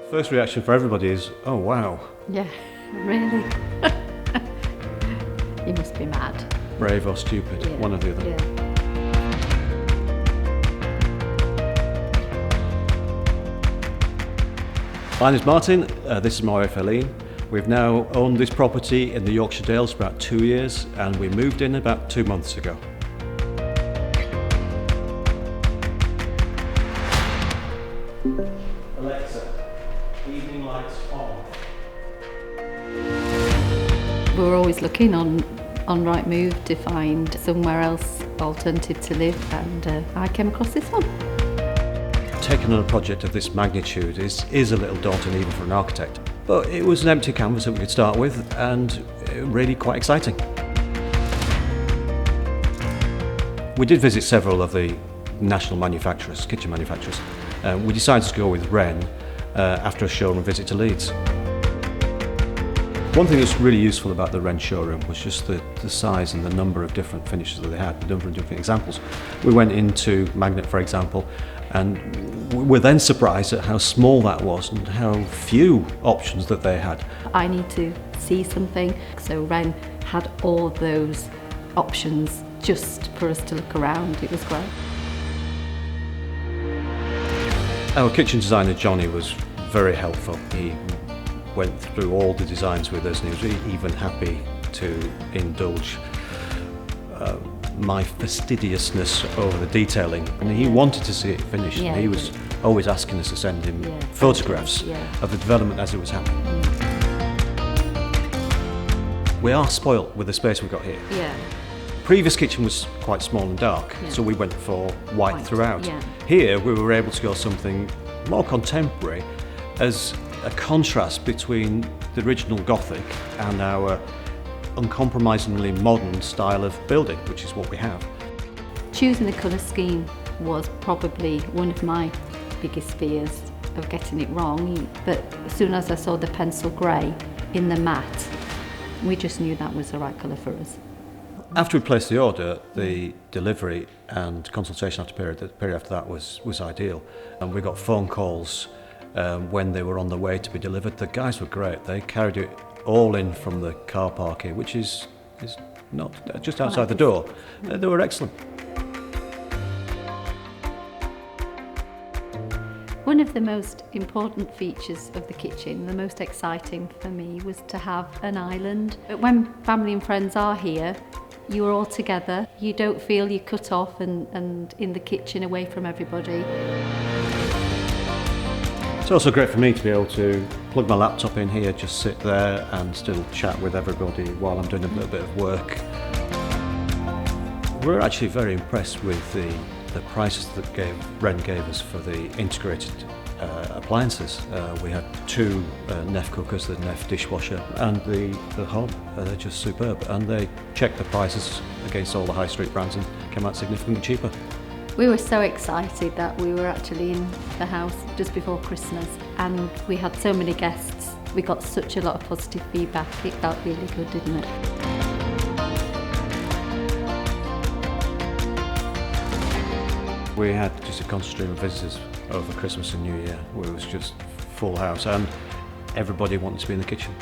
First reaction for everybody is, oh wow. Yeah, really? You must be mad. Brave or stupid, Yeah, one or the other. yeah. My name's Martin, this is my wife Helen. We've now owned this property in the Yorkshire Dales for about 2 years, and we moved in about 2 months ago. Alexa, evening lights on. We were always looking on Rightmove to find somewhere else alternative to live, and I came across this one. Taking on a project of this magnitude is a little daunting even for an architect. But it was an empty canvas that we could start with, and really quite exciting. We did visit several of the national manufacturers, kitchen manufacturers. We decided to go with Wren after a showroom visit to Leeds. One thing that's really useful about the Wren showroom was just the size and the number of different finishes that they had, the number of different examples. We went into magnet, for example, and we were then surprised at how small that was and how few options that they had. I need to see something, so Wren had all those options just for us to look around. It was great. Our kitchen designer Johnny was very helpful. He went through all the designs with us, and he was even happy to indulge my fastidiousness over the detailing, and he wanted to see it finished. Yeah, he was always asking us to send him photographs of the development as it was happening. We are spoilt with the space we've got here. Yeah. Previous kitchen was quite small and dark, so we went for white throughout. Yeah. Here we were able to go something more contemporary as a contrast between the original Gothic and our uncompromisingly modern style of building, which is what we have. Choosing the colour scheme was probably one of my biggest fears of getting it wrong, but as soon as I saw the pencil grey in the matte, we just knew that was the right colour for us. After we placed the order, the delivery and consultation the period after that was ideal. And we got phone calls when they were on the way to be delivered. The guys were great. They carried it all in from the car park here, which is not just outside the door. They were excellent. One of the most important features of the kitchen, the most exciting for me, was to have an island. But when family and friends are here, you're all together. You don't feel you're cut off and in the kitchen away from everybody. It's also great for me to be able to plug my laptop in here, just sit there and still chat with everybody while I'm doing a little bit of work. We're actually very impressed with the prices that Wren gave us for the integrated appliances. We had 2 Neff cookers, the Neff dishwasher and the hob. They're just superb, and they checked the prices against all the high street brands and came out significantly cheaper. We were so excited that we were actually in the house just before Christmas, and we had so many guests. We got such a lot of positive feedback. It felt really good, didn't it? We had just a constant stream of visitors over Christmas and New Year, where it was just full house, and everybody wanted to be in the kitchen.